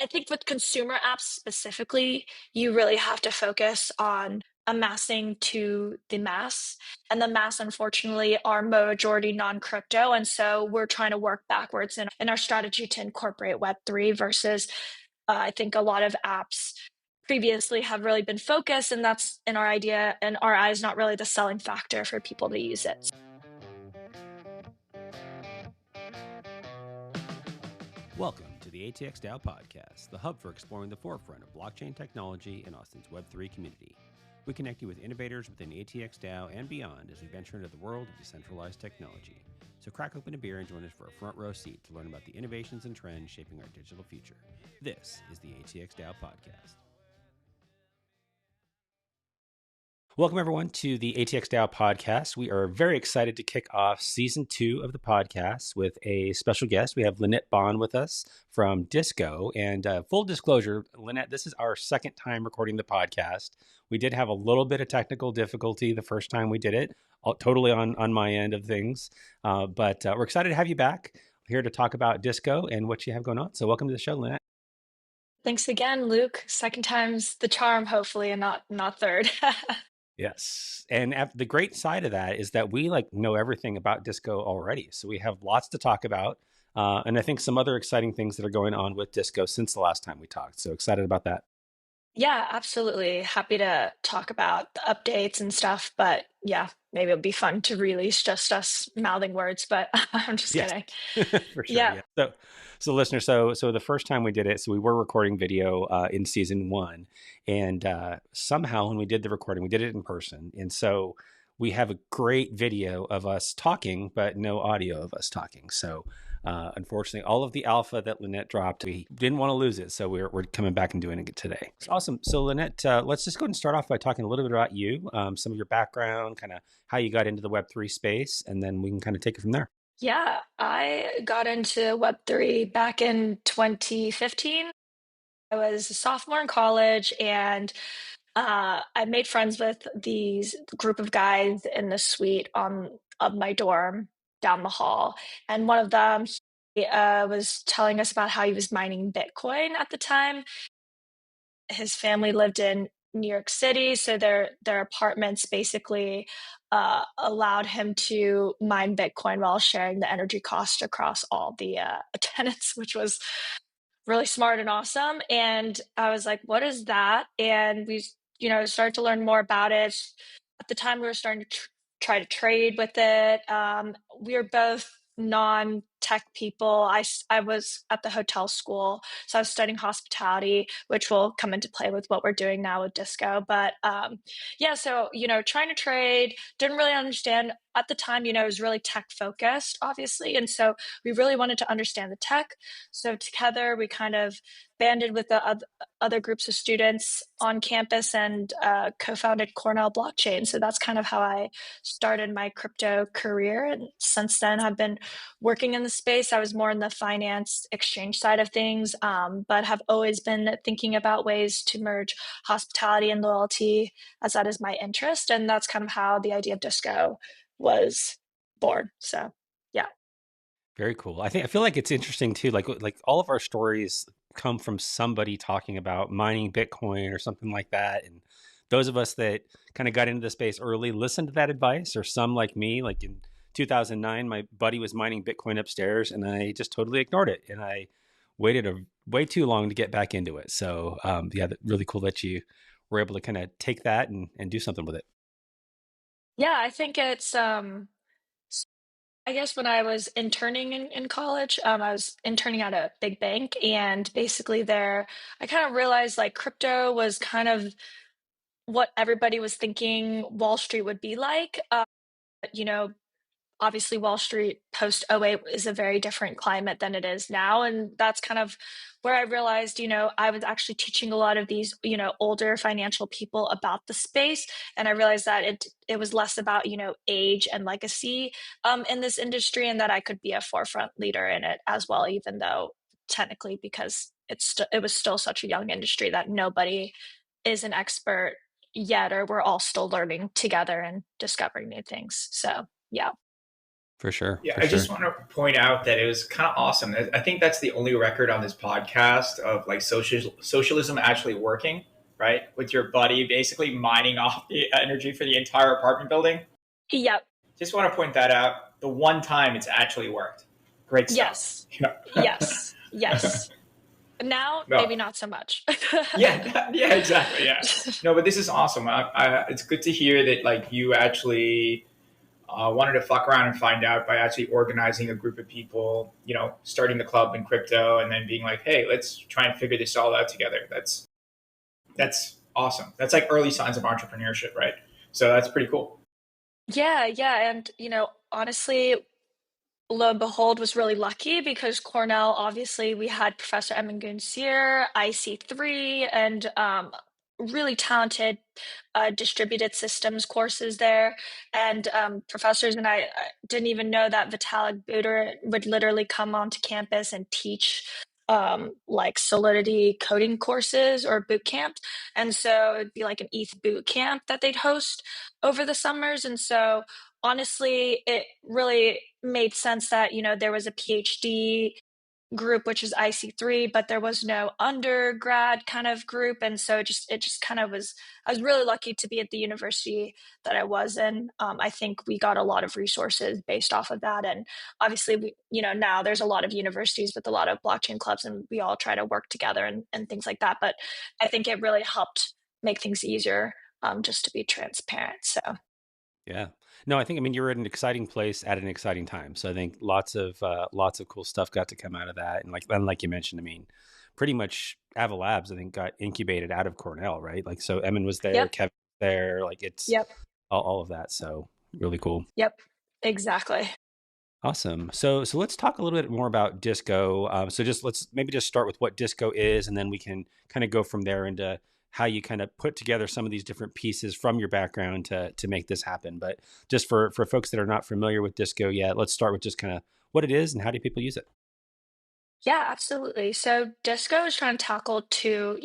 I think with consumer apps specifically, you really have to focus on amassing to the mass. And the mass, unfortunately, are majority non crypto. And so we're trying to work backwards in our strategy to incorporate Web3 versus I think a lot of apps previously have really been focused, and that's in our idea and our eyes, not really the selling factor for people to use it. Welcome to the ATX DAO Podcast, the hub for exploring the forefront of blockchain technology in Austin's Web3 community. We connect you with innovators within ATX DAO and beyond as we venture into the world of decentralized technology. So crack open a beer and join us for a front row seat to learn about the innovations and trends shaping our digital future. This is the ATX DAO Podcast. Welcome, everyone, to the ATX DAO Podcast. We are very excited to kick off Season 2 of the podcast with a special guest. We have Lynette Ban with us from DISGO. And full disclosure, Lynette, this is our second time recording the podcast. We did have a little bit of technical difficulty the first time we did it, totally on my end of things. But we're excited to have you back here to talk about DISGO and what you have going on. So welcome to the show, Lynette. Thanks again, Luke. Second time's the charm, hopefully, and not third. Yes. And the great side of that is that we know everything about DISGO already. So we have lots to talk about. And I think some other exciting things that are going on with DISGO since the last time we talked. So excited about that. Yeah, absolutely. Happy to talk about the updates and stuff. But yeah, maybe it'll be fun to release just us mouthing words, but I'm just Yes, kidding. for sure. Yeah. Yeah. So listeners, so the first time we did it, so we were recording video in season 1, and somehow when we did the recording, we did it in person, and so we have a great video of us talking, but no audio of us talking. So unfortunately, all of the alpha that Lynette dropped, we didn't want to lose it, so we're coming back and doing it today. Awesome. So Lynette, let's just go ahead and start off by talking a little bit about you, some of your background, kind of how you got into the Web3 space, and then we can kind of take it from there. Yeah, I got into Web3 back in 2015. I was a sophomore in college, and I made friends with these group of guys in the suite of my dorm down the hall. And one of them, he was telling us about how he was mining Bitcoin at the time. His family lived in New York City, so their apartments basically allowed him to mine Bitcoin while sharing the energy cost across all the tenants, which was really smart and awesome. And I was like, what is that? And we, started to learn more about it. At the time, we were starting to try to trade with it. We were both non-tech people. I was at the hotel school, so I was studying hospitality, which will come into play with what we're doing now with DISGO. But yeah, so, trying to trade, didn't really understand at the time, it was really tech focused, obviously. And so we really wanted to understand the tech. So together we kind of banded with the other groups of students on campus and co-founded Cornell Blockchain. So that's kind of how I started my crypto career. And since then, I've been working in the space. I was more in the finance exchange side of things, but have always been thinking about ways to merge hospitality and loyalty, as that is my interest. And that's kind of how the idea of DISGO was born. So yeah. Very cool. I feel like it's interesting too. Like all of our stories come from somebody talking about mining Bitcoin or something like that. And those of us that kind of got into the space early listened to that advice, or some like me, like in 2009, my buddy was mining Bitcoin upstairs and I just totally ignored it. And I waited way too long to get back into it. So yeah, really cool that you were able to kind of take that and do something with it. Yeah, I think it's I guess when I was interning in college, I was interning at a big bank, and basically there, I kind of realized like crypto was kind of what everybody was thinking Wall Street would be like. You know, obviously Wall Street post '08 is a very different climate than it is now. And that's kind of where I realized, I was actually teaching a lot of these, older financial people about the space. And I realized that it was less about, age and legacy in this industry, and that I could be a forefront leader in it as well, even though technically, because it was still such a young industry that nobody is an expert yet, or we're all still learning together and discovering new things. So yeah. For sure. Yeah, For I just sure. want to point out that it was kind of awesome. I think that's the only record on this podcast of like socialism actually working, right? With your buddy basically mining off the energy for the entire apartment building. Yep. Just want to point that out. The one time it's actually worked. Great stuff. Yes. Yeah. Yes. Yes. Now, No. maybe not so much. Yeah. Yeah. Exactly. Yeah. No, but this is awesome. It's good to hear that like you actually wanted to fuck around and find out by actually organizing a group of people, starting the club in crypto and then being like, hey, let's try and figure this all out together. That's awesome. That's like early signs of entrepreneurship, right? So that's pretty cool. Yeah, yeah. And, honestly, lo and behold, was really lucky because Cornell, obviously, we had Professor Emin Gunsier, IC3, and really talented distributed systems courses there. And professors and I didn't even know that Vitalik Buterin would literally come onto campus and teach like Solidity coding courses or boot camp. And so it'd be like an ETH boot camp that they'd host over the summers. And so honestly, it really made sense that, there was a PhD group, which is IC3, but there was no undergrad kind of group. And so it just kind of was, I was really lucky to be at the university that I was in. I think we got a lot of resources based off of that. And obviously now there's a lot of universities with a lot of blockchain clubs and we all try to work together and things like that. But I think it really helped make things easier, just to be transparent. So Yeah. No, I mean, you were at an exciting place at an exciting time. So I think lots of cool stuff got to come out of that. And like you mentioned, I mean, pretty much Ava Labs, I think, got incubated out of Cornell, right? Like, so Emin was there, yep, Kevin was there, like it's yep, all of that. So really cool. yep, exactly. Awesome. So let's talk a little bit more about Disco. So let's maybe just start with what Disco is, and then we can kind of go from there into how you kind of put together some of these different pieces from your background to make this happen. But just for folks that are not familiar with Disco yet, let's start with just kind of what it is and how do people use it. Yeah, absolutely. So Disco is trying to tackle two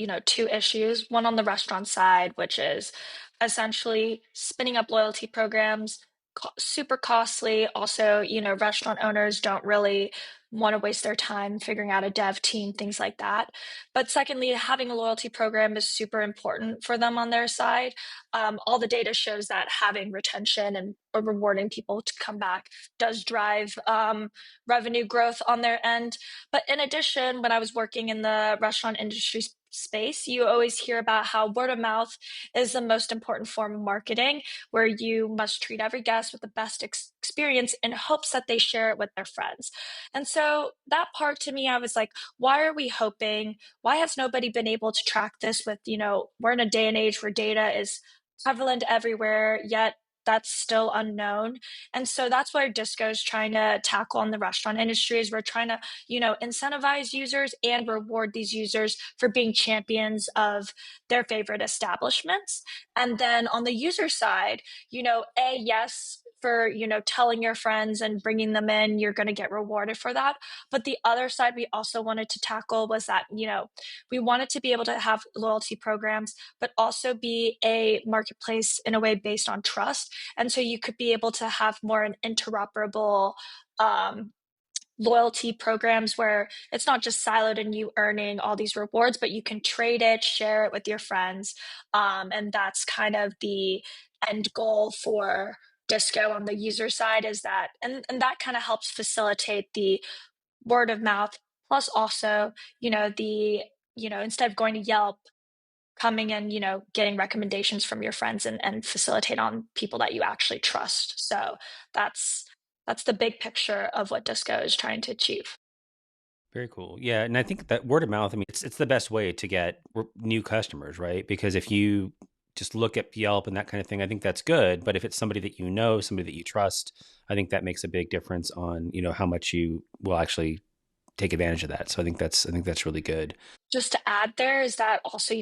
issues. One on the restaurant side, which is essentially spinning up loyalty programs, super costly. Also, restaurant owners don't really want to waste their time figuring out a dev team, things like that. But secondly, having a loyalty program is super important for them on their side. All the data shows that having retention and rewarding people to come back does drive revenue growth on their end. But in addition, when I was working in the restaurant industry space, you always hear about how word of mouth is the most important form of marketing, where you must treat every guest with the best experience in hopes that they share it with their friends. And so that part to me, I was like, why are we hoping? Why has nobody been able to track this with, we're in a day and age where data is prevalent everywhere, yet that's still unknown. And so that's where Disco is trying to tackle in the restaurant industry is we're trying to, incentivize users and reward these users for being champions of their favorite establishments. And then on the user side, yes, for, telling your friends and bringing them in, you're going to get rewarded for that. But the other side we also wanted to tackle was that, we wanted to be able to have loyalty programs, but also be a marketplace in a way based on trust. And so you could be able to have more an interoperable loyalty programs where it's not just siloed and you earning all these rewards, but you can trade it, share it with your friends. And that's kind of the end goal for Disco on the user side is that, and that kind of helps facilitate the word of mouth. Plus also, instead of going to Yelp, coming and getting recommendations from your friends and facilitate on people that you actually trust. So that's the big picture of what Disco is trying to achieve. Very cool. Yeah, and I think that word of mouth, I mean, it's the best way to get new customers, right? Because if you just look at Yelp and that kind of thing, I think that's good. But if it's somebody that you know, somebody that you trust, I think that makes a big difference on, how much you will actually take advantage of that. So I think that's really good. Just to add there is that also, I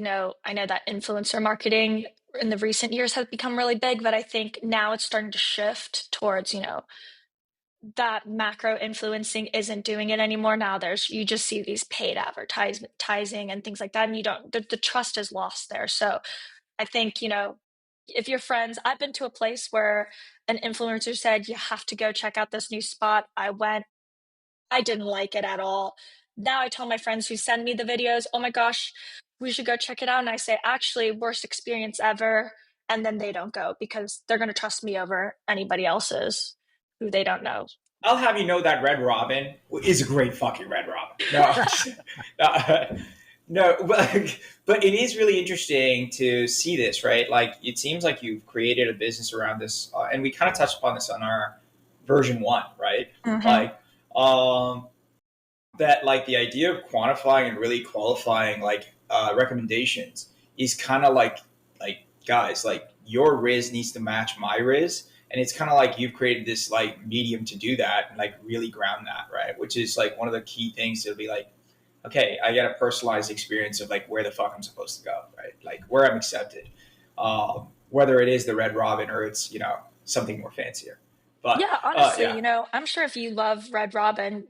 know that influencer marketing in the recent years has become really big, but I think now it's starting to shift towards, that macro influencing isn't doing it anymore. Now you just see these paid advertising and things like that. And you don't, the trust is lost there. So I think, if you're friends, I've been to a place where an influencer said, you have to go check out this new spot. I went, I didn't like it at all. Now I tell my friends who send me the videos, oh my gosh, we should go check it out. And I say, actually, worst experience ever. And then they don't go because they're going to trust me over anybody else's who they don't know. I'll have you know that Red Robin is a great fucking Red Robin. No, no, but it is really interesting to see this, right? Like, it seems like you've created a business around this, and we kind of touched upon this on our version 1, right? Mhm. Like, that, like, the idea of quantifying and really qualifying, like, recommendations is kind of like guys, like, your Riz needs to match my Riz, and it's kind of like you've created this like medium to do that and like really ground that, right? Which is like one of the key things to be like, okay, I get a personalized experience of like where the fuck I'm supposed to go, right? Like where I'm accepted, whether it is the Red Robin or it's, you know, something more fancier. But Yeah, honestly, yeah, you know, I'm sure if you love Red Robin,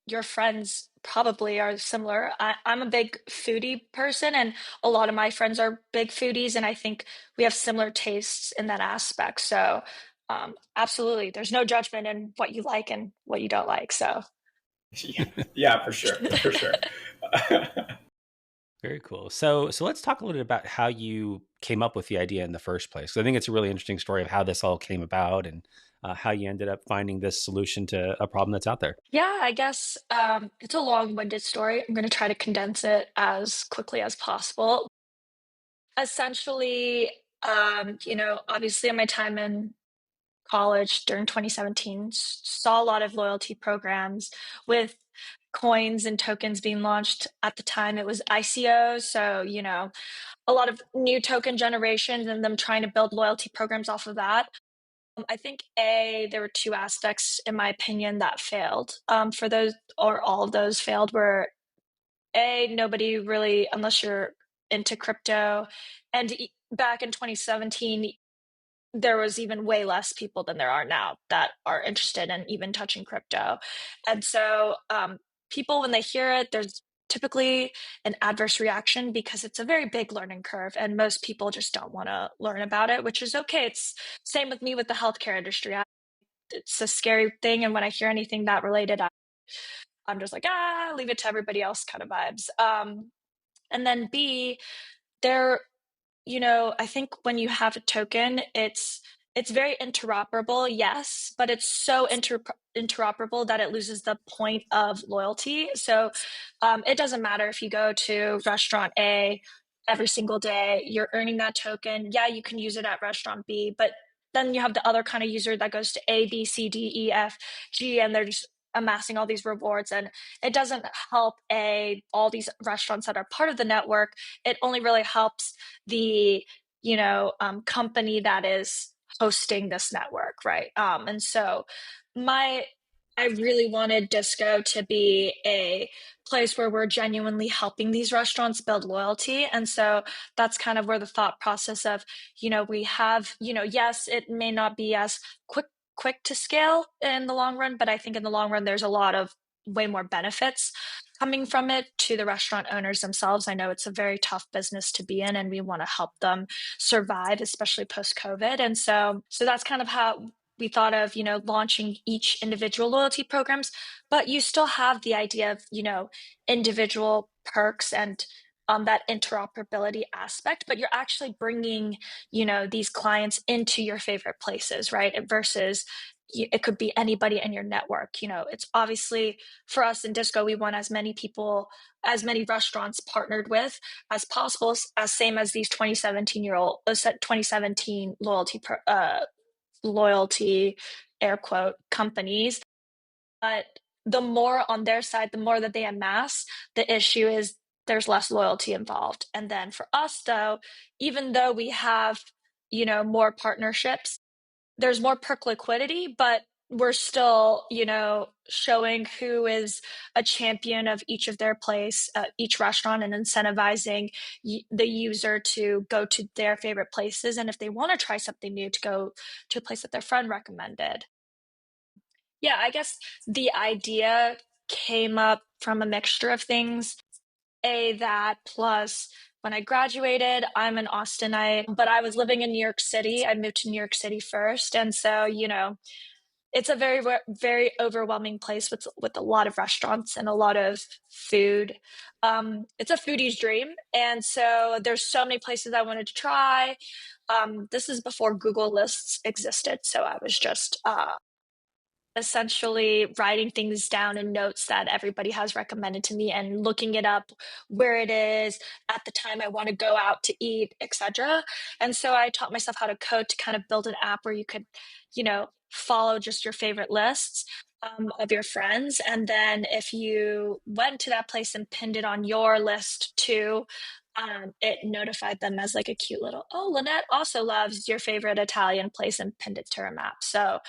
your friends probably are similar. I'm a big foodie person, and a lot of my friends are big foodies, and I think we have similar tastes in that aspect. So, absolutely, there's no judgment in what you like and what you don't like. So, yeah, yeah, for sure, for sure. Very cool. So let's talk a little bit about how you came up with the idea in the first place. 'Cause I think it's a really interesting story of how this all came about and how you ended up finding this solution to a problem that's out there. yeah, I guess it's a long-winded story. I'm going to try to condense it as quickly as possible. Essentially, you know, obviously, in my time in college during 2017, saw a lot of loyalty programs with coins and tokens being launched. At the time, it was ICO, so you know, a lot of new token generations and them trying to build loyalty programs off of that. I think there were two aspects, in my opinion, that failed. For those, or all of those failed, were nobody really, unless you're into crypto, and back in 2017, there was even way less people than there are now that are interested in even touching crypto. And so people, when they hear it, there's typically an adverse reaction because it's a very big learning curve and most people just don't want to learn about it, which is okay. It's same with me with the healthcare industry. It's a scary thing. And when I hear anything that related, I'm just like, leave it to everybody else kind of vibes. And then B, there, you know, I think when you have a token, it's very interoperable, yes, but it's so interoperable that it loses the point of loyalty. So it doesn't matter if you go to restaurant A every single day, you're earning that token. Yeah, you can use it at restaurant B, but then you have the other kind of user that goes to A, B, C, D, E, F, G, and they're just amassing all these rewards. And it doesn't help all these restaurants that are part of the network. It only really helps the company that is hosting this network, right? And so my I really wanted Disco to be a place where we're genuinely helping these restaurants build loyalty. And so that's kind of where the thought process of, we have, yes, it may not be as quick to scale in the long run, but I think in the long run there's a lot of way more benefits coming from it to the restaurant owners themselves. I know it's a very tough business to be in and we want to help them survive, especially post COVID. And so that's kind of how we thought of, launching each individual loyalty programs, but you still have the idea of, individual perks and that interoperability aspect, but you're actually bringing, these clients into your favorite places, right? Versus it could be anybody in your network. It's obviously for us in Disco, we want as many people, as many restaurants partnered with as possible, as same as these 2017 loyalty air quote companies. But the more on their side, the more that they amass, the issue is there's less loyalty involved. And then for us though, even though we have, more partnerships, there's more perk liquidity, but we're still, showing who is a champion of each of their place, each restaurant, and incentivizing the user to go to their favorite places. And if they want to try something new, to go to a place that their friend recommended. Yeah, I guess the idea came up from a mixture of things. that plus when I graduated, I'm an Austinite, but I was living in New York City. I moved to New York City first. And so, it's a very, very overwhelming place with a lot of restaurants and a lot of food. It's a foodie's dream. And so there's so many places I wanted to try. This is before Google Lists existed. So I was just essentially writing things down in notes that everybody has recommended to me and looking it up where it is at the time I want to go out to eat, etc. And so I taught myself how to code to kind of build an app where you could, follow just your favorite lists of your friends. And then if you went to that place and pinned it on your list too, it notified them as like a cute little, oh, Lynette also loves your favorite Italian place and pinned it to her map. So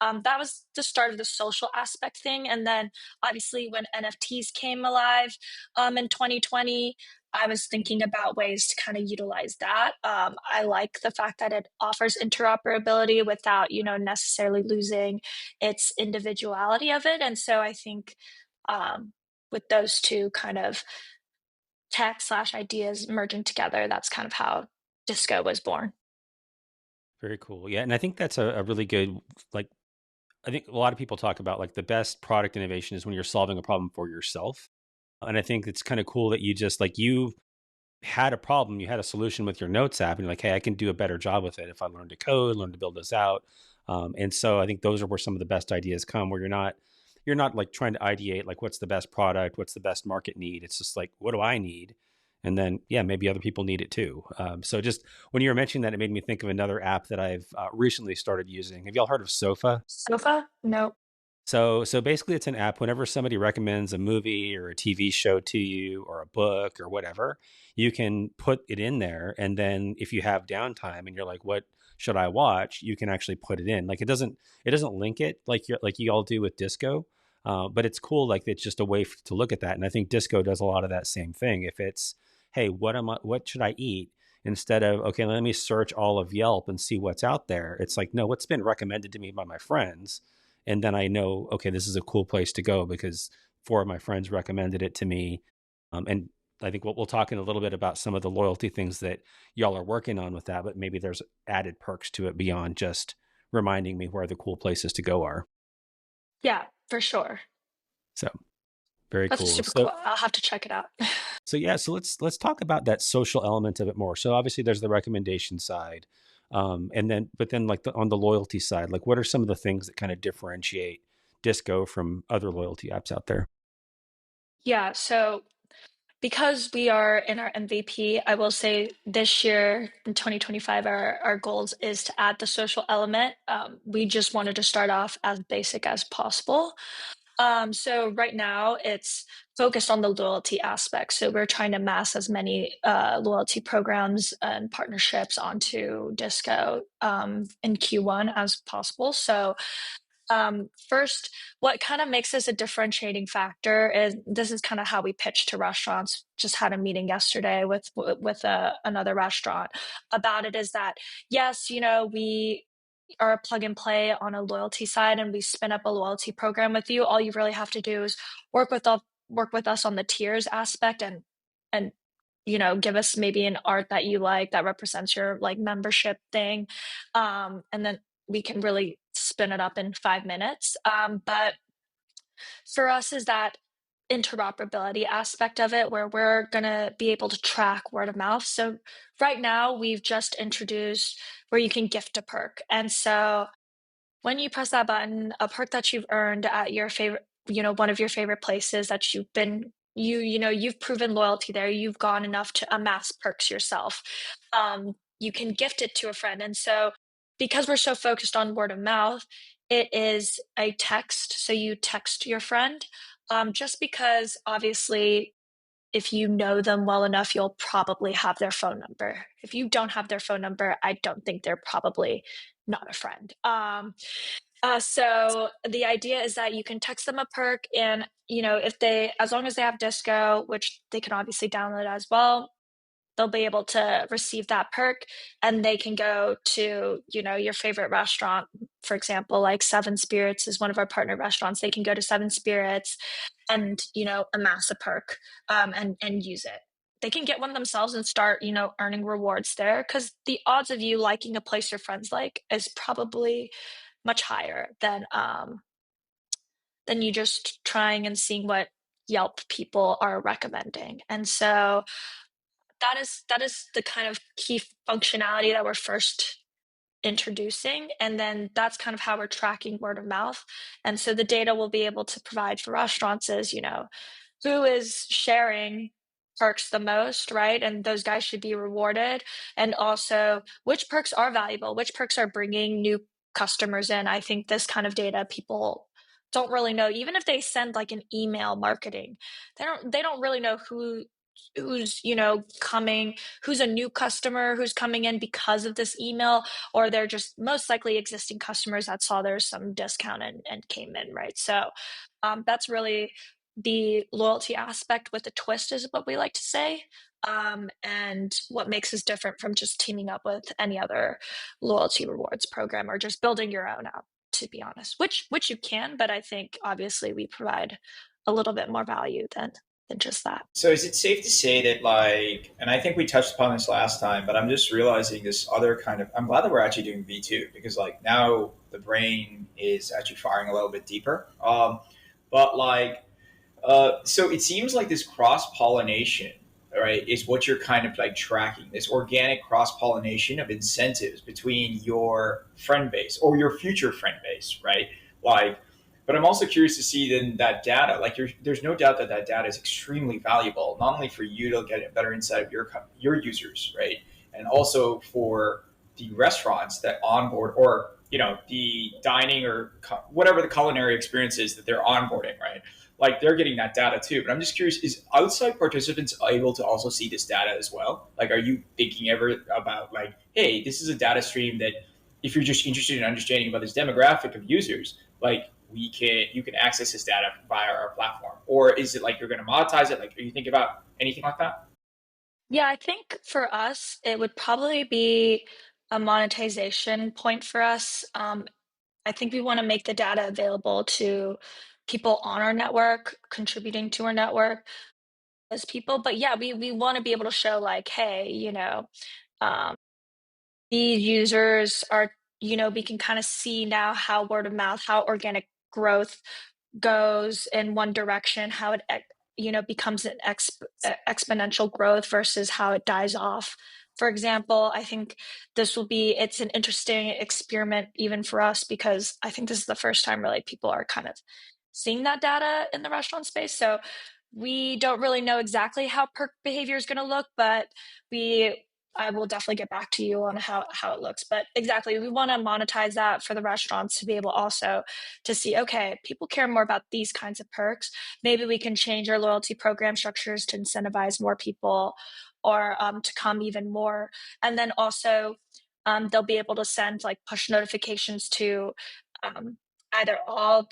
that was the start of the social aspect thing. And then obviously when NFTs came alive in 2020, I was thinking about ways to kind of utilize that. I like the fact that it offers interoperability without, necessarily losing its individuality of it. And so I think with those two kind of tech/ideas merging together, that's kind of how DISGO was born. Very cool. Yeah. And I think that's a really good, like, I think a lot of people talk about like the best product innovation is when you're solving a problem for yourself. And I think it's kind of cool that you just like you had a problem, you had a solution with your notes app, and you're like, hey, I can do a better job with it if I learn to code, learn to build this out. And so I think those are where some of the best ideas come, where you're not like trying to ideate like what's the best product, what's the best market need. It's just like, what do I need? And then, yeah, maybe other people need it too. So just when you were mentioning that, it made me think of another app that I've recently started using. Have y'all heard of Sofa? Sofa? No. So basically, it's an app. Whenever somebody recommends a movie or a TV show to you, or a book or whatever, you can put it in there. And then if you have downtime and you're like, "What should I watch?" You can actually put it in. Like it doesn't link it like you all do with Disco, but it's cool. Like it's just a way to look at that. And I think Disco does a lot of that same thing. If it's, hey, what should I eat? Instead of, okay, let me search all of Yelp and see what's out there. It's like, no, what's been recommended to me by my friends. And then I know, okay, this is a cool place to go because four of my friends recommended it to me. And I think we'll talk in a little bit about some of the loyalty things that y'all are working on with that, but maybe there's added perks to it beyond just reminding me where the cool places to go are. Yeah, for sure. So very That's cool. super cool. I'll have to check it out. So yeah, so let's talk about that social element of it more. So obviously there's the recommendation side, but then like on the loyalty side, like what are some of the things that kind of differentiate Disco from other loyalty apps out there? Yeah, so because we are in our MVP, I will say this year in 2025, our goals is to add the social element. We just wanted to start off as basic as possible. So right now it's focused on the loyalty aspect. So we're trying to mass as many loyalty programs and partnerships onto Disco in Q1 as possible. So first, what kind of makes this a differentiating factor is this is kind of how we pitch to restaurants. Just had a meeting yesterday with another restaurant about it. Is that yes, we are a plug and play on a loyalty side, and we spin up a loyalty program with you. All you really have to do is work with us on the tiers aspect and give us maybe an art that you like that represents your like membership thing, and then we can really spin it up in 5 minutes. But for us is that interoperability aspect of it where we're going to be able to track word of mouth. So right now we've just introduced where you can gift a perk. And so when you press that button, a perk that you've earned at your favorite, one of your favorite places that you've proven loyalty there, you've gone enough to amass perks yourself. You can gift it to a friend. And so because we're so focused on word of mouth, it is a text. So you text your friend, just because obviously if you know them well enough, you'll probably have their phone number. If you don't have their phone number, I don't think they're probably not a friend. So the idea is that you can text them a perk, and as long as they have Disco, which they can obviously download as well, they'll be able to receive that perk, and they can go to, your favorite restaurant. For example, like Seven Spirits is one of our partner restaurants. They can go to Seven Spirits and, amass a perk, and use it. They can get one themselves and start, earning rewards there, because the odds of you liking a place your friends like is probably much higher than you just trying and seeing what Yelp people are recommending. And so that is the kind of key functionality that we're first introducing, and then that's kind of how we're tracking word of mouth. And so the data we'll be able to provide for restaurants is, who is sharing perks the most, right? And those guys should be rewarded. And also, which perks are valuable, which perks are bringing new customers in. I think this kind of data people don't really know. Even if they send like an email marketing, they don't really know who's coming, who's a new customer who's coming in because of this email, or they're just most likely existing customers that saw there's some discount and came in, right? So that's really the loyalty aspect with a twist, is what we like to say, and what makes us different from just teaming up with any other loyalty rewards program or just building your own app, to be honest, which you can, but I think obviously we provide a little bit more value than just that. So is it safe to say that like, and I think we touched upon this last time, but I'm just realizing this other kind of, I'm glad that we're actually doing V2, because like now the brain is actually firing a little bit deeper. But like, so it seems like this cross-pollination, right, is what you're kind of like tracking, this organic cross-pollination of incentives between your friend base or your future friend base, right? Like, but I'm also curious to see then that data, like there's no doubt that that data is extremely valuable, not only for you to get a better insight of your users, right? And also for the restaurants that onboard, or, the dining or whatever the culinary experience is that they're onboarding, right? Like they're getting that data too. But I'm just curious, is outside participants able to also see this data as well? Like, are you thinking ever about like, hey, this is a data stream that if you're just interested in understanding about this demographic of users, like you can access this data via our platform? Or is it like you're going to monetize it? Like, are you thinking about anything like that? Yeah, I think for us, it would probably be a monetization point for us. I think we want to make the data available to people on our network, contributing to our network as people. But yeah, we want to be able to show like, hey, um, these users are, we can kind of see now how word of mouth, how organic growth goes in one direction, how it becomes an exponential growth versus how it dies off. For example, I think it's an interesting experiment even for us, because I think this is the first time really people are kind of seeing that data in the restaurant space. So we don't really know exactly how perk behavior is going to look, but I will definitely get back to you on how it looks. But exactly, we want to monetize that for the restaurants to be able also to see, okay, people care more about these kinds of perks. Maybe we can change our loyalty program structures to incentivize more people, or to come even more. And then also they'll be able to send like push notifications to um, either all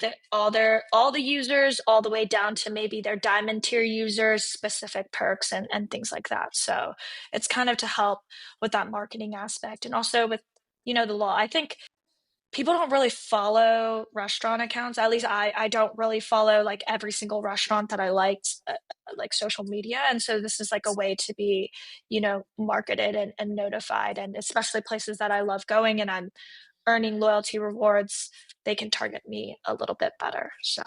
the users, all the way down to maybe their diamond tier users, specific perks and things like that. So it's kind of to help with that marketing aspect, and also with the law. I think people don't really follow restaurant accounts. At least I don't really follow like every single restaurant that I liked, like social media. And so this is like a way to be marketed and notified, and especially places that I love going and I'm earning loyalty rewards, they can target me a little bit better. So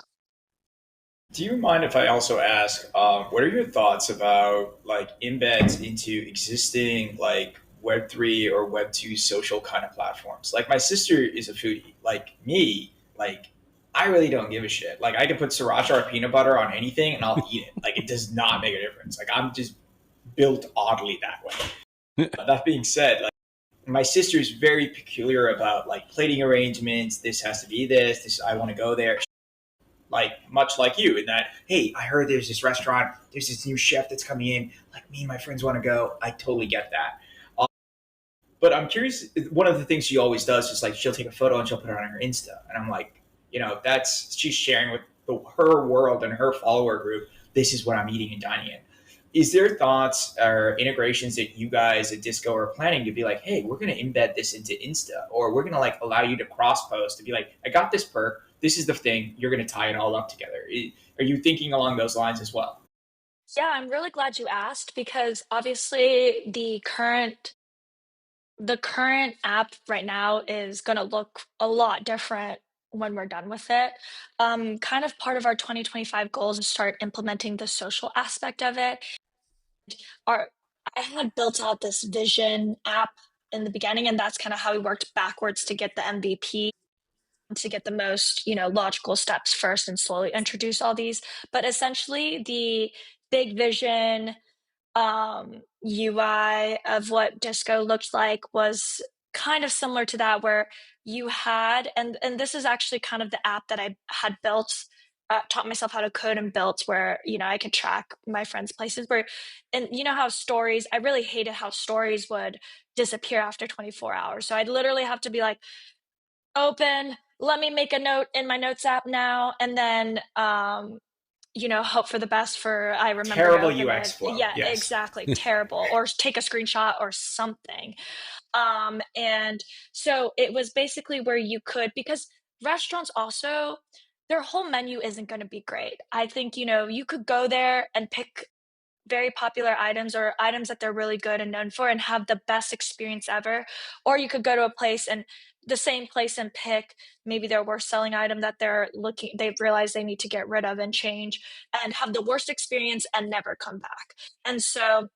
Do you mind if I also ask, what are your thoughts about like embeds into existing like Web3 or Web2 social kind of platforms? Like my sister is a foodie. Like me, like I really don't give a shit. Like I can put sriracha or peanut butter on anything and I'll eat it. Like it does not make a difference. Like I'm just built oddly that way. That being said, like my sister is very peculiar about like plating arrangements. This has to be this I want to go there, like much like you, in that, hey, I heard there's this restaurant, there's this new chef that's coming in, like me and my friends want to go. I totally get that. But I'm curious, one of the things she always does is like she'll take a photo and she'll put it on her Insta, and I'm like, she's sharing with her world and her follower group, this is what I'm eating and dining in. is there thoughts or integrations that you guys at DISGO are planning to be like, hey, we're going to embed this into Insta, or we're going to like allow you to cross post to be like, I got this perk. This is the thing. You're going to tie it all up together. Are you thinking along those lines as well? Yeah, I'm really glad you asked because obviously the current app right now is going to look a lot different when we're done with it. Kind of part of our 2025 goals is to start implementing the social aspect of it. Our I had built out this vision app in the beginning, and that's kind of how we worked backwards to get the MVP, to get the most, logical steps first and slowly introduce all these. But essentially, the big vision UI of what DISGO looked like was kind of similar to that, where you had, and this is actually kind of the app that I had built, taught myself how to code and built, where I could track my friends' places. Where, and how stories, I really hated how stories would disappear after 24 hours. So I'd literally have to be like, open, let me make a note in my notes app now, and then hope for the best for I remember to Terrible open UX it. flow. Yeah, Yes. exactly. Terrible. Or take a screenshot or something. And so it was basically where you could, because restaurants also, their whole menu isn't going to be great. I think, you could go there and pick very popular items or items that they're really good and known for and have the best experience ever. Or you could go to a place and the same place and pick maybe their worst selling item that they've realized they need to get rid of and change, and have the worst experience and never come back. And so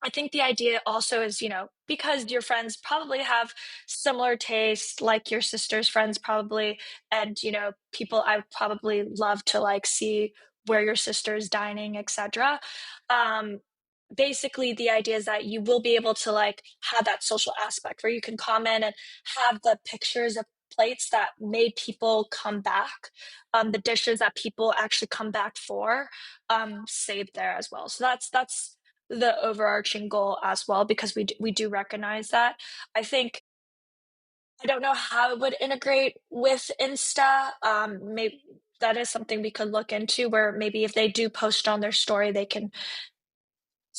I think the idea also is, because your friends probably have similar tastes, like your sister's friends probably, and, people I would probably love to like see where your sister's dining, etc. Um, Basically, the idea is that you will be able to like have that social aspect where you can comment and have the pictures of plates that made people come back, the dishes that people actually come back for, saved there as well. So that's the overarching goal as well, because we do recognize that. I think, I don't know how it would integrate with Insta. Maybe that is something we could look into, where maybe if they do post on their story, they can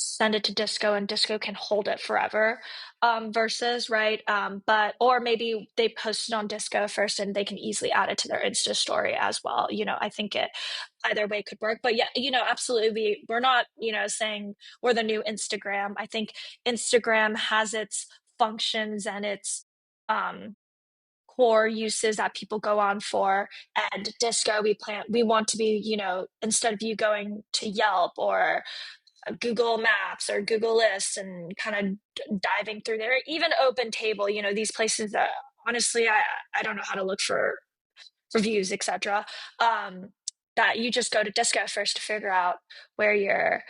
send it to DISGO and DISGO can hold it forever, versus, right? But or maybe they post it on DISGO first and they can easily add it to their Insta story as well. I think it either way could work. But yeah, absolutely, we're not, saying we're the new Instagram. I think Instagram has its functions and its um core uses that people go on for. And DISGO, we want to be, instead of you going to Yelp or Google Maps or Google Lists and kind of diving through there, even Open Table, these places that honestly I don't know how to look for reviews, etc. Um, that you just go to DISCO first to figure out where you're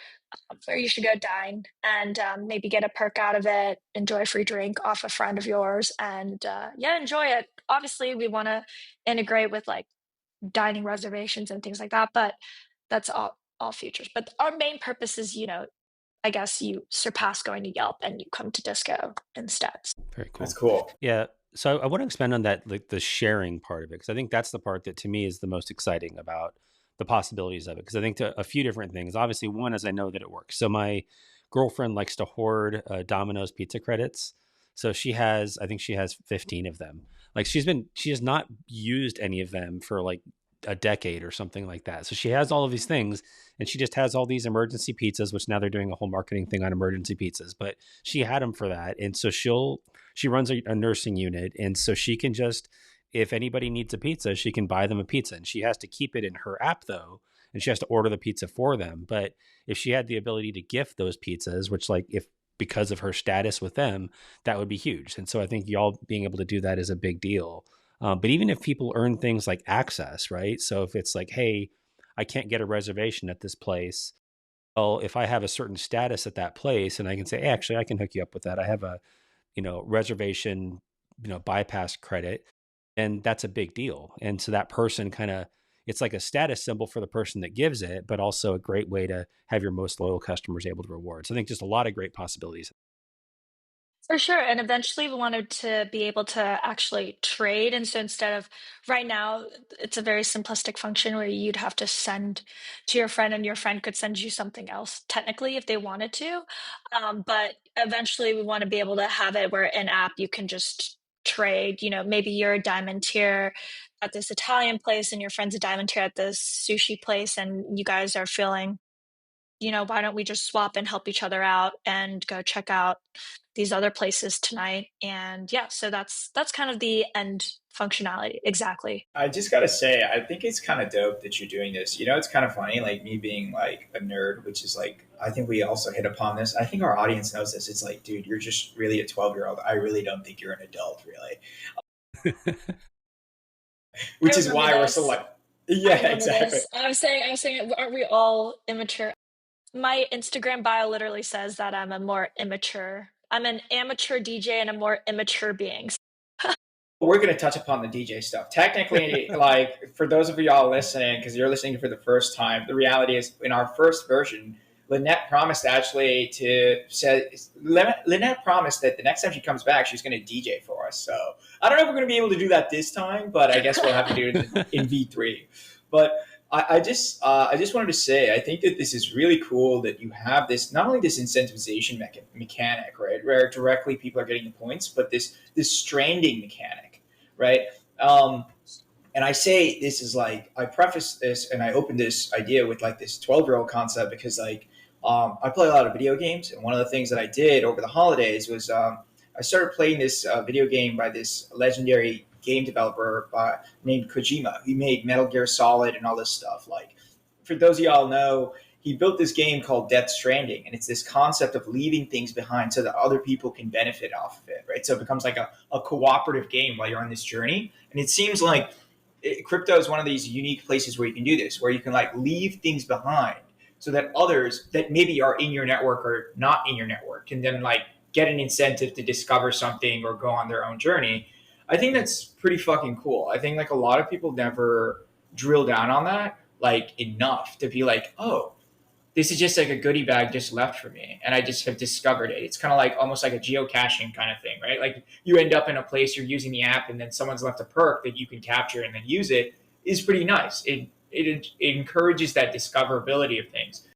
where you should go dine, and maybe get a perk out of it, enjoy a free drink off a friend of yours, and yeah, enjoy it. Obviously, we want to integrate with like dining reservations and things like that, but that's all futures. But our main purpose is, I guess you surpass going to Yelp and you come to DISGO instead. Very cool. That's cool. Yeah. So I want to expand on that, like the sharing part of it, because I think that's the part that to me is the most exciting about the possibilities of it. Because I think a few different things. Obviously, one is I know that it works. So my girlfriend likes to hoard Domino's pizza credits. So I think she has 15 of them. Like she has not used any of them for like a decade or something like that. So she has all of these things, and she just has all these emergency pizzas, which now they're doing a whole marketing thing on emergency pizzas, but she had them for that. And so she runs a nursing unit. And so she can just, if anybody needs a pizza, she can buy them a pizza, and she has to keep it in her app though. And she has to order the pizza for them. But if she had the ability to gift those pizzas, which like if, because of her status with them, that would be huge. And so I think y'all being able to do that is a big deal. But even if people earn things like access, right? So if it's like, hey, I can't get a reservation at this place. Well, if I have a certain status at that place and I can say, hey, actually, I can hook you up with that. I have a, reservation, bypass credit, and that's a big deal. And so that person it's like a status symbol for the person that gives it, but also a great way to have your most loyal customers able to reward. So I think just a lot of great possibilities. For sure. And eventually we wanted to be able to actually trade. And so instead of right now, it's a very simplistic function where you'd have to send to your friend and your friend could send you something else, technically, if they wanted to. But eventually we want to be able to have it where in app you can just trade. Maybe you're a diamond tier at this Italian place and your friend's a diamond tier at this sushi place, and you guys are feeling why don't we just swap and help each other out and go check out these other places tonight? And yeah, so that's kind of the end functionality. Exactly. I just gotta say, I think it's kind of dope that you're doing this. It's kind of funny, like me being like a nerd, which is like, I think we also hit upon this. I think our audience knows this. It's like, dude, you're just really a 12-year-old. I really don't think you're an adult, really. I Which is remember why we're so this. like, I yeah, remember exactly. this. I was saying, aren't we all immature? My Instagram bio literally says that I'm an amateur DJ and a more immature being. We're going to touch upon the DJ stuff. Technically, like for those of y'all listening, because you're listening for the first time, the reality is in our first version, Lynette promised actually to say Lynette promised that the next time she comes back, she's going to DJ for us. So I don't know if we're going to be able to do that this time, but I guess we'll have to do it in V3. But I just wanted to say I think that this is really cool that you have this not only this incentivization mechanic, right, where directly people are getting the points, but this stranding mechanic, right? Um, and I say this is like I preface this and I open this idea with like this 12-year-old concept because like I play a lot of video games, and one of the things that I did over the holidays was I started playing this video game by this legendary game developer named Kojima. He made Metal Gear Solid and all this stuff. Like for those of y'all know, he built this game called Death Stranding, and it's this concept of leaving things behind so that other people can benefit off of it, right? So it becomes like a cooperative game while you're on this journey, and it seems like crypto is one of these unique places where you can do this, where you can like leave things behind so that others that maybe are in your network or not in your network can then like get an incentive to discover something or go on their own journey. I think that's pretty fucking cool. I think like a lot of people never drill down on that like enough to be like, oh, this is just like a goodie bag just left for me and I just have discovered it. It's kind of like almost like a geocaching kind of thing, right? Like you end up in a place, you're using the app, and then someone's left a perk that you can capture and then use it is pretty nice. It encourages that discoverability of things.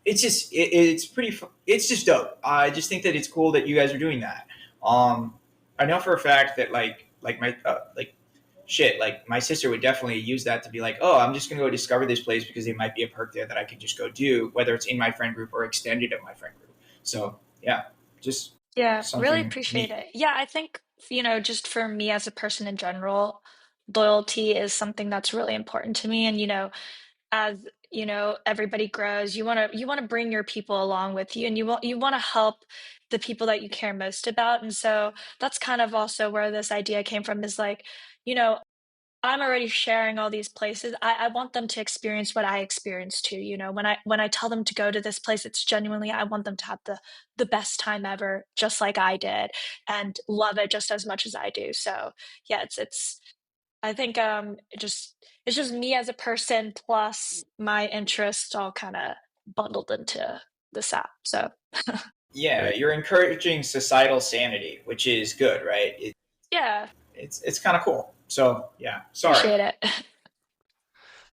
It's pretty it's just dope. I just think that it's cool that you guys are doing that. um I know for a fact that like my like shit, like my sister would definitely use that to be like, oh, I'm just gonna go discover this place because there might be a perk there that I could just go do, whether it's in my friend group or extended of my friend group. So yeah, just Yeah, really something appreciate neat. it. Yeah, I think, just for me as a person in general, loyalty is something that's really important to me. And, as everybody grows, you want to bring your people along with you, and you want to help the people that you care most about. And so that's kind of also where this idea came from, is like, you know I'm already sharing all these places. I want them to experience what I experienced too. When I tell them to go to this place, it's genuinely, I want them to have the best time ever, just like I did, and love it just as much as I do. So yeah, it's I think it's just me as a person plus my interests all kind of bundled into this app. So Yeah, Great. you're encouraging societal sanity, which is good, right? yeah, It's kind of cool. So yeah, sorry. appreciate it.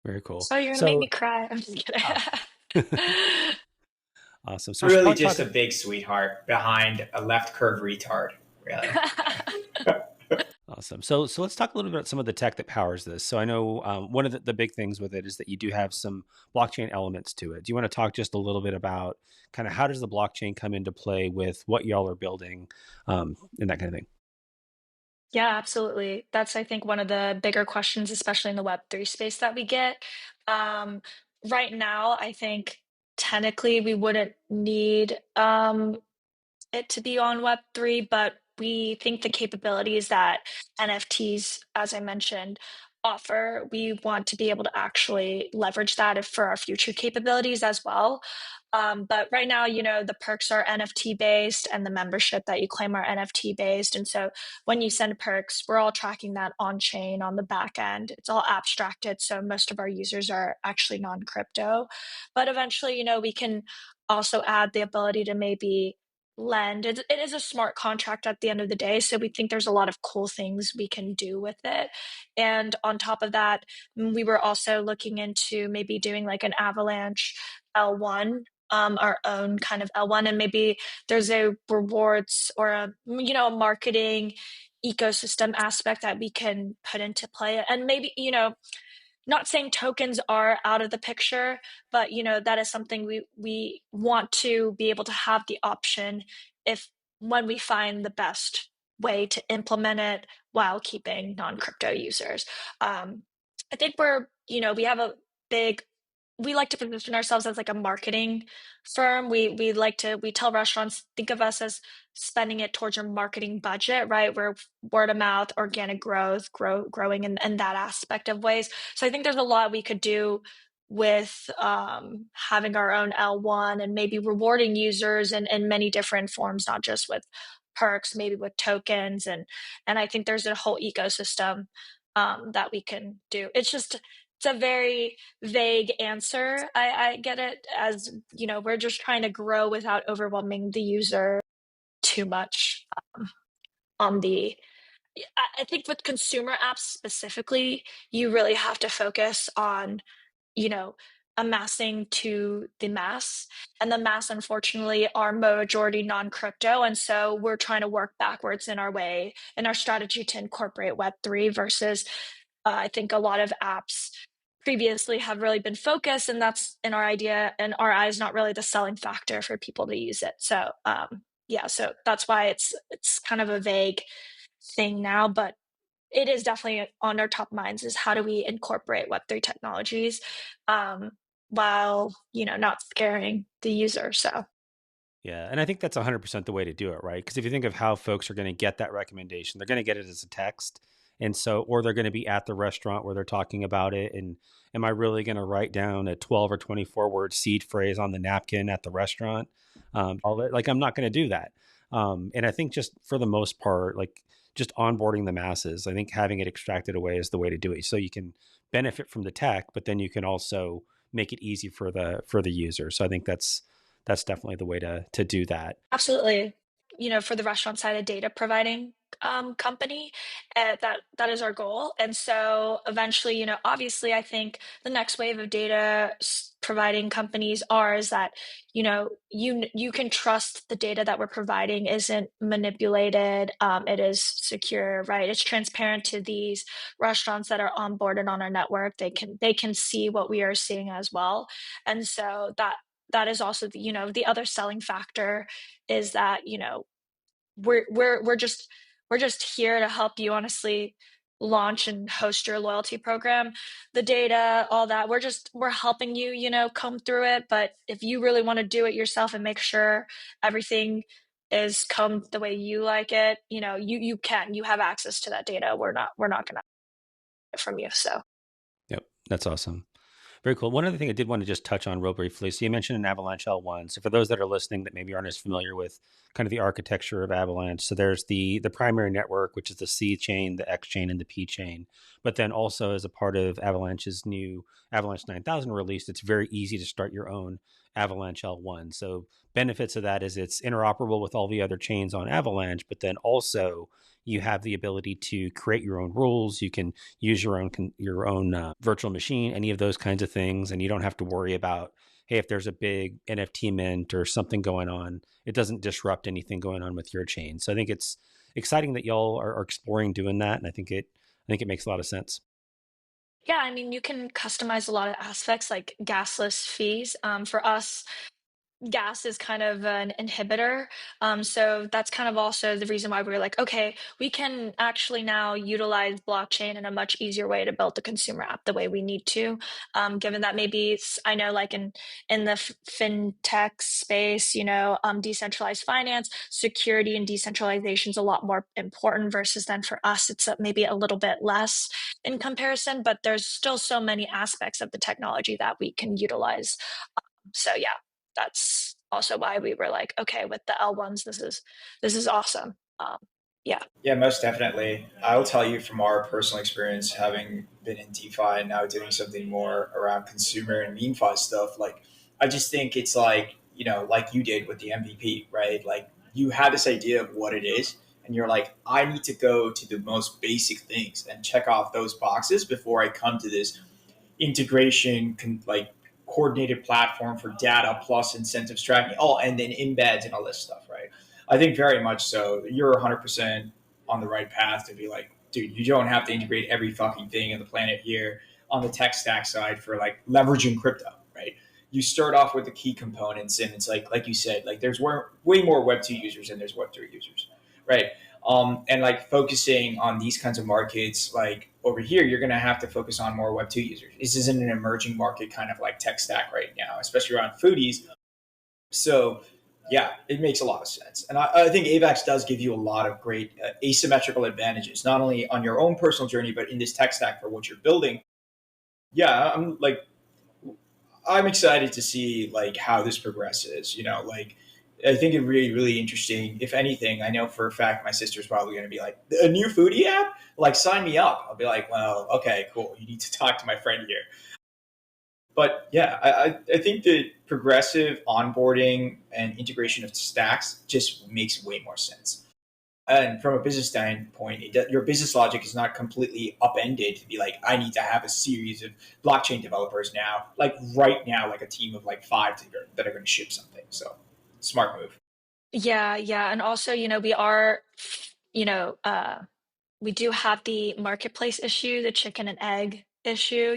Very cool. Oh, you're gonna make So, me cry. I'm just kidding. uh, awesome. So we should Really probably just talk. a big sweetheart behind a left curve retard, really. Awesome. So let's talk a little bit about some of the tech that powers this. So I know one of the big things with it is that you do have some blockchain elements to it. Do you want to talk just a little bit about kind of how does the blockchain come into play with what y'all are building, and that kind of thing? Yeah, absolutely. That's, I think, one of the bigger questions, especially in the Web3 space, that we get. Um, right now, I think technically we wouldn't need it to be on Web3, but we think the capabilities that NFTs, as I mentioned, offer, we want to be able to actually leverage that for our future capabilities as well. But right now, the perks are NFT based and the membership that you claim are NFT based. And so when you send perks, we're all tracking that on chain on the back end. It's all abstracted. So most of our users are actually non crypto. But eventually, we can also add the ability to maybe lend. It is a smart contract at the end of the day, so we think there's a lot of cool things we can do with it. And on top of that, we were also looking into maybe doing like an Avalanche L1, our own kind of L1, and maybe there's a rewards or a a marketing ecosystem aspect that we can put into play. And maybe not saying tokens are out of the picture, but that is something we want to be able to have the option if when we find the best way to implement it while keeping non-crypto users. I think we have a big we like to position ourselves as like a marketing firm. We tell restaurants, think of us as spending it towards your marketing budget, right? We're word of mouth, organic growth, growing in that aspect of ways. So I think there's a lot we could do with having our own L1 and maybe rewarding users in many different forms, not just with perks, maybe with tokens, and I think there's a whole ecosystem that we can do. It's a very vague answer. I get it, as we're just trying to grow without overwhelming the user too much on the I think with consumer apps specifically, you really have to focus on you know, amassing to the mass. And the mass, unfortunately, are majority non-crypto. And so we're trying to work backwards in our strategy to incorporate Web3 versus I think a lot of apps previously have really been focused, and that's in our idea and our eyes not really the selling factor for people to use it. So yeah, so that's why it's kind of a vague thing now, but it is definitely on our top minds is how do we incorporate Web3 technologies while, not scaring the user. So Yeah. And I think that's 100% the way to do it, right? Because if you think of how folks are going to get that recommendation, they're going to get it as a text. And so, or they're going to be at the restaurant where they're talking about it. And am I really going to write down a 12 or 24 word seed phrase on the napkin at the restaurant? I'm not going to do that. And I think just for the most part, like just onboarding the masses, I think having it extracted away is the way to do it. So you can benefit from the tech, but then you can also make it easy for the user. So I think that's definitely the way to do that. absolutely, for the restaurant side, a data providing company, that is our goal. And so eventually, obviously, I think the next wave of data providing companies is that you can trust the data that we're providing isn't manipulated. It is secure, right? It's transparent to these restaurants that are onboarded on our network. They can see what we are seeing as well, and so that is also the other selling factor is that we're just here to help you honestly launch and host your loyalty program. The data, all that, we're helping you comb through it. But if you really want to do it yourself and make sure everything is combed the way you like it, you have access to that data. We're not gonna from you. So Yep. That's awesome. Very cool. One other thing I did want to just touch on real briefly. So you mentioned an Avalanche L1. So for those that are listening that maybe aren't as familiar with kind of the architecture of Avalanche, so there's the primary network, which is the C chain, the X chain, and the P chain. But then also as a part of Avalanche's new Avalanche 9000 release, it's very easy to start your own Avalanche L1. So benefits of that is it's interoperable with all the other chains on Avalanche, but then also you have the ability to create your own rules. You can use your own virtual machine, any of those kinds of things, and you don't have to worry about, hey, if there's a big NFT mint or something going on, it doesn't disrupt anything going on with your chain. So I think it's exciting that y'all are exploring doing that, and I think it makes a lot of sense. yeah, I mean, you can customize a lot of aspects like gasless fees. For us, gas is kind of an inhibitor. So that's kind of also the reason why we were like, okay, we can actually now utilize blockchain in a much easier way to build the consumer app the way we need to. Given that maybe I know like in the fintech space, decentralized finance, security and decentralization is a lot more important versus then for us, it's maybe a little bit less in comparison, but there's still so many aspects of the technology that we can utilize. So yeah, that's also why we were like, okay, with the L1s, this is awesome. Yeah. Yeah, most definitely. I'll tell you from our personal experience, having been in DeFi and now doing something more around consumer and MemeFi stuff. Like, I just think it's like, like you did with the MVP, right? Like, you had this idea of what it is, and you're like, I need to go to the most basic things and check off those boxes before I come to this integration, like coordinated platform for data plus incentives tracking, and then embeds and all this stuff, right? I think very much so. You're 100% on the right path to be like, dude, you don't have to integrate every fucking thing on the planet here on the tech stack side for like leveraging crypto, right? You start off with the key components, and it's like you said, like there's way more Web2 users than there's Web3 users, right? And like focusing on these kinds of markets, like over here, you're going to have to focus on more Web2 users. This isn't an emerging market kind of like tech stack right now, especially around foodies. So, yeah, it makes a lot of sense. And I think AVAX does give you a lot of great asymmetrical advantages, not only on your own personal journey, but in this tech stack for what you're building. Yeah, I'm excited to see like how this progresses. Like I think it really interesting. If anything, I know for a fact my sister's probably going to be like, a new foodie app, like sign me up. I'll be like, well, okay, cool. You need to talk to my friend here. But yeah, I think the progressive onboarding and integration of stacks just makes way more sense. And from a business standpoint, your business logic is not completely upended to be like, I need to have a series of blockchain developers now, like right now, like a team of like five that are going to ship something. So smart move. Yeah, yeah. And also, we are, you know, we do have the marketplace issue, the chicken and egg issue.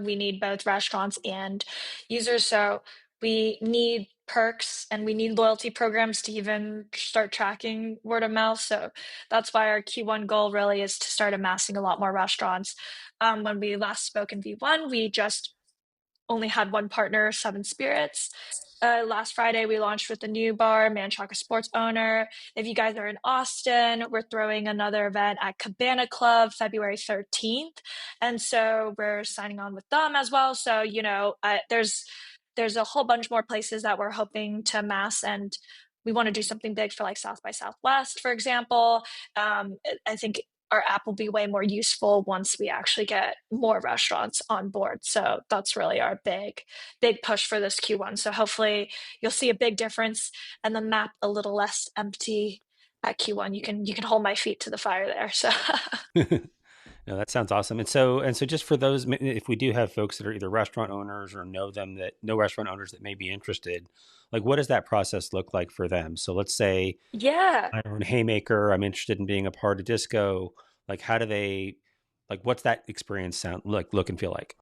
We need both restaurants and users. So we need perks and we need loyalty programs to even start tracking word of mouth. So that's why our Q1 goal really is to start amassing a lot more restaurants. When we last spoke in V1, we just only had one partner, Seven Spirits. Last Friday, we launched with a new bar, Manchaca Sports Owner. If you guys are in Austin, we're throwing another event at Cabana Club February 13th. And so we're signing on with them as well. So, there's a whole bunch more places that we're hoping to amass, and we want to do something big for like South by Southwest, for example. I think our app will be way more useful once we actually get more restaurants on board. So that's really our big push for this Q1. So hopefully you'll see a big difference and the map a little less empty at Q1. You can hold my feet to the fire there. So No, that sounds awesome. And so just for those, if we do have folks that are either restaurant owners or know restaurant owners that may be interested, like what does that process look like for them? So let's say yeah. I own Haymaker, I'm interested in being a part of Disco. Like how do they, like what's that experience look and feel like?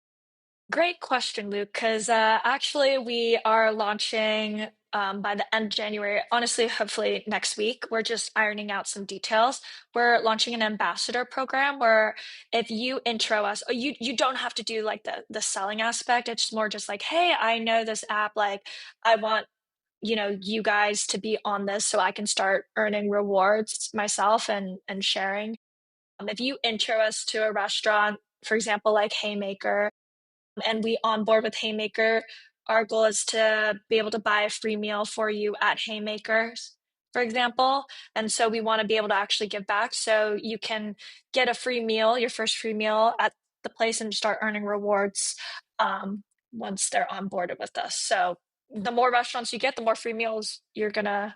Great question, Luke, because actually we are launching by the end of January. Honestly, hopefully next week. We're just ironing out some details. We're launching an ambassador program where if you intro us, you don't have to do like the selling aspect. It's more just like, hey, I know this app. Like, I want you guys to be on this so I can start earning rewards myself and sharing. If you intro us to a restaurant, for example, like Haymaker, and we onboard with Haymaker, our goal is to be able to buy a free meal for you at Haymakers, for example. And so we want to be able to actually give back. So you can get a free meal, your first free meal at the place, and start earning rewards once they're onboarded with us. So the more restaurants you get, the more free meals you're gonna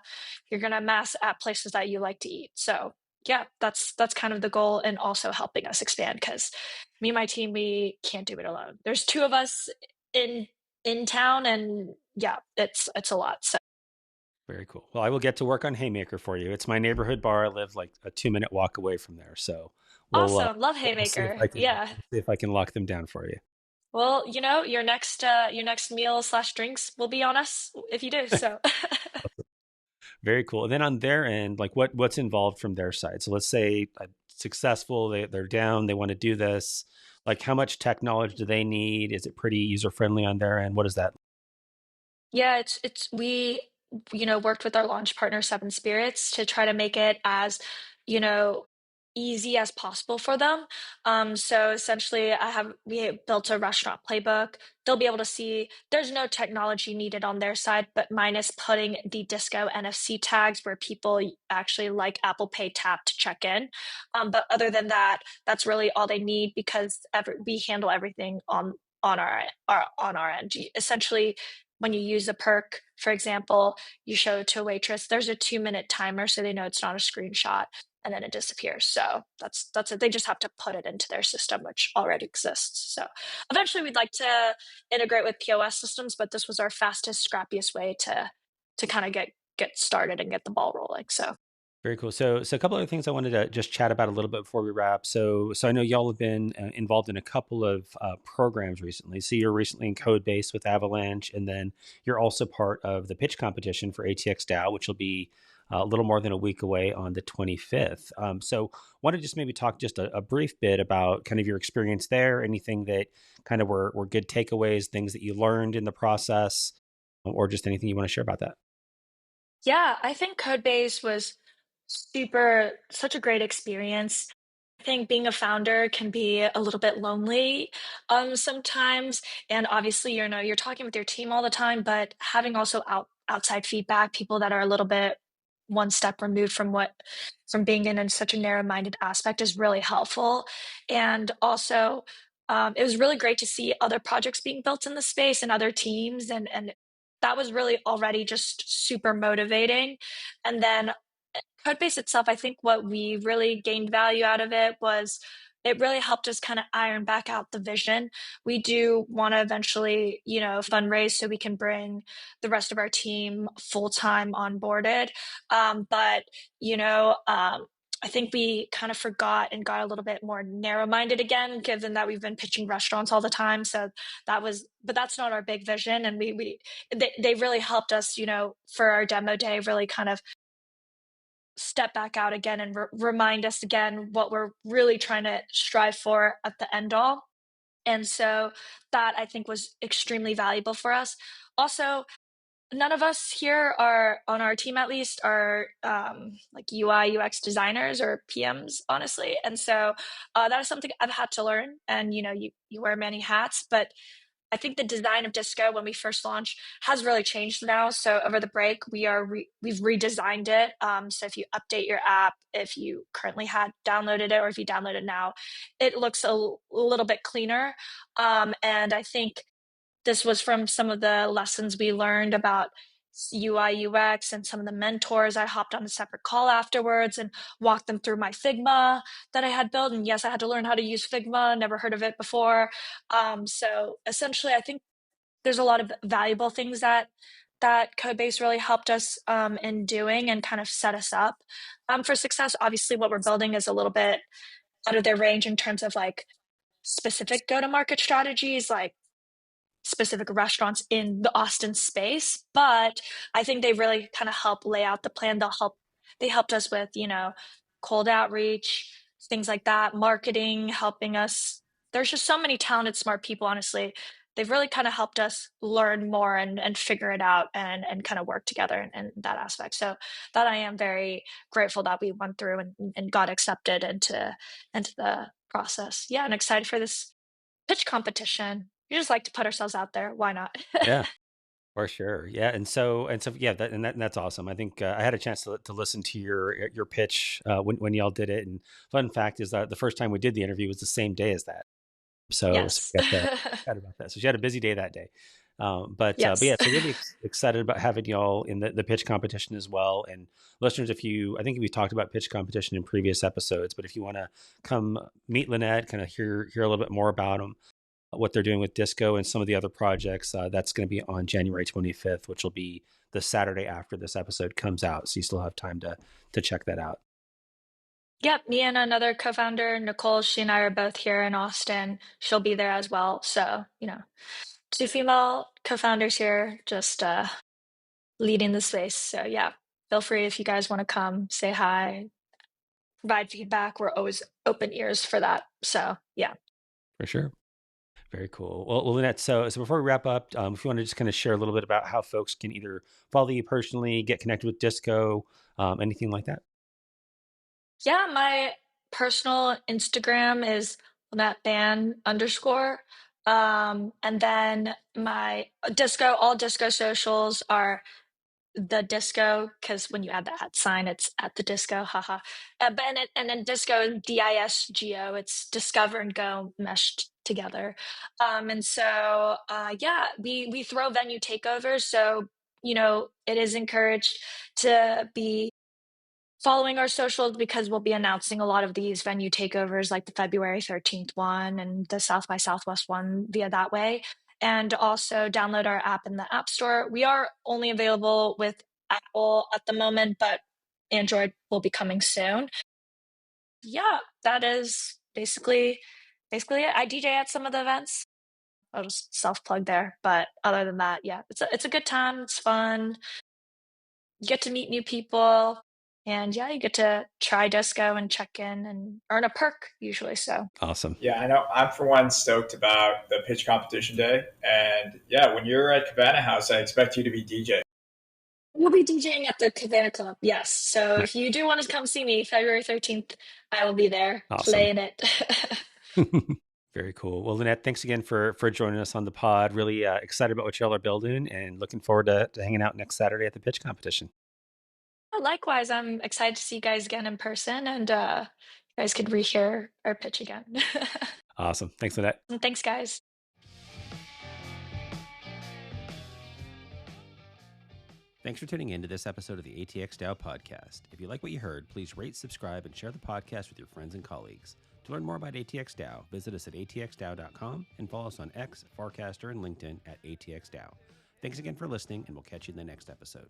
amass at places that you like to eat. So yeah, that's kind of the goal, and also helping us expand because me and my team, we can't do it alone. There's two of us in in town, and yeah, it's a lot. So Very cool. Well, I will get to work on Haymaker for you. It's my neighborhood bar. I live like a 2 minute walk away from there. So awesome. Love we'll see if Haymaker. I can Yeah. see if I can lock them down for you. Well, your next meal slash drinks will be on us if you do. So Very cool. And then on their end, like what's involved from their side? So let's say successful, they're down, they want to do this. Like how much tech knowledge do they need? Is it pretty user friendly on their end? What is that? yeah, it's we worked with our launch partner Seven Spirits to try to make it as you know easy as possible for them. So essentially, we built a restaurant playbook. They'll be able to see there's no technology needed on their side, but minus putting the Disco NFC tags where people actually like Apple Pay tap to check in. But other than that, that's really all they need because we handle everything on our end. Essentially, when you use a perk, for example, you show it to a waitress, there's a 2-minute timer so they know it's not a screenshot, and then it disappears. So that's it. They just have to put it into their system, which already exists. So eventually we'd like to integrate with POS systems, but this was our fastest, scrappiest way to kind of get started and get the ball rolling. So Very cool. So a couple other things I wanted to just chat about a little bit before we wrap. So I know y'all have been involved in a couple of programs recently. So you're recently in Codebase with Avalanche, and then you're also part of the pitch competition for ATX DAO, which will be a little more than a week away on the 25th. So want to just maybe talk just a brief bit about kind of your experience there, anything that kind of were good takeaways, things that you learned in the process, or just anything you want to share about that. yeah, I think Codebase was such a great experience. I think being a founder can be a little bit lonely sometimes. And obviously, you're talking with your team all the time, but having also outside feedback, people that are a little bit one step removed from being in such a narrow-minded aspect is really helpful. And also, it was really great to see other projects being built in the space and other teams, and that was really already just super motivating. And then Codebase itself, I think what we really gained value out of it was it really helped us kind of iron back out the vision. We do want to eventually, fundraise so we can bring the rest of our team full-time onboarded. But, I think we kind of forgot and got a little bit more narrow-minded again, given that we've been pitching restaurants all the time. So but that's not our big vision. And they really helped us, for our demo day, really kind of step back out again and remind us again what we're really trying to strive for at the end all. And so that I think was extremely valuable for us. Also, none of us here are on our team, at least, are like UI UX designers or PMs, honestly. And so that is something I've had to learn. And you wear many hats, but I think the design of Disco when we first launched has really changed now. So over the break, we've redesigned it. So if you update your app, if you currently had downloaded it, or if you download it now, it looks a little bit cleaner. And I think this was from some of the lessons we learned about UI UX and some of the mentors. I hopped on a separate call afterwards and walked them through my Figma that I had built. And yes, I had to learn how to use Figma, never heard of it before. So essentially, I think there's a lot of valuable things that Codebase really helped us in doing and kind of set us up for success. Obviously, what we're building is a little bit out of their range in terms of like specific go-to-market strategies, like specific restaurants in the Austin space, but I think they really kind of help lay out the plan. They helped us with, cold outreach, things like that, marketing, helping us. There's just so many talented, smart people, honestly. They've really kind of helped us learn more and figure it out and kind of work together in that aspect. So that I am very grateful that we went through and got accepted into the process. Yeah, I'm excited for this pitch competition. You just like to put ourselves out there. Why not? Yeah. For sure, yeah, and so, yeah, and that's awesome. I think I had a chance to listen to your pitch when y'all did it. And fun fact is that the first time we did the interview was the same day as that. So Yes. we got to chat about that. So she had a busy day that day, but Yes. yeah, so really excited about having y'all in the pitch competition as well. And listeners, I think we talked about pitch competition in previous episodes, but if you want to come meet Lynette, kind of hear a little bit more about them, what they're doing with Disco and some of the other projects. That's going to be on January 25th, which will be the Saturday after this episode comes out. So you still have time to check that out. Yep. Me and another co-founder, Nicole, she and I are both here in Austin. She'll be there as well. So, two female co-founders here, just leading the space. So yeah, feel free if you guys want to come, say hi, provide feedback. We're always open ears for that. So yeah. For sure. Very cool. Well, Lynette, so before we wrap up, if you want to just kind of share a little bit about how folks can either follow you personally, get connected with Disco, anything like that. Yeah, my personal Instagram is Lynette Ban _. And then my all disco socials are the disco, because when you add the at sign, it's at the disco, haha. And then disco, DISGO, it's discover and go meshed together. And so, yeah, we throw venue takeovers. So, it is encouraged to be following our socials because we'll be announcing a lot of these venue takeovers like the February 13th one and the South by Southwest one via that way. And also download our app in the App Store. We are only available with Apple at the moment, but Android will be coming soon. Yeah, that is basically it. I DJ at some of the events. I'll just self-plug there. But other than that, yeah, it's a good time. It's fun. You get to meet new people. And yeah, you get to try DISGO and check in and earn a perk usually. So Awesome. Yeah, I know. I'm for one stoked about the pitch competition day. And yeah, when you're at Cabana House, I expect you to be DJ. we'll be DJing at the Cabana Club. Yes. So if you do want to come see me, February 13th, I will be there Awesome. playing it. Very cool. Well, Lynette, thanks again for joining us on the pod. Really excited about what y'all are building and looking forward to hanging out next Saturday at the pitch competition. Likewise, I'm excited to see you guys again in person, and you guys could rehear our pitch again. Awesome. Thanks, Lynette. And thanks, guys. Thanks for tuning in to this episode of the ATX DAO Podcast. If you like what you heard, please rate, subscribe, and share the podcast with your friends and colleagues. To learn more about ATX DAO, visit us at atxdao.com and follow us on X, Farcaster, and LinkedIn at ATX DAO. Thanks again for listening, and we'll catch you in the next episode.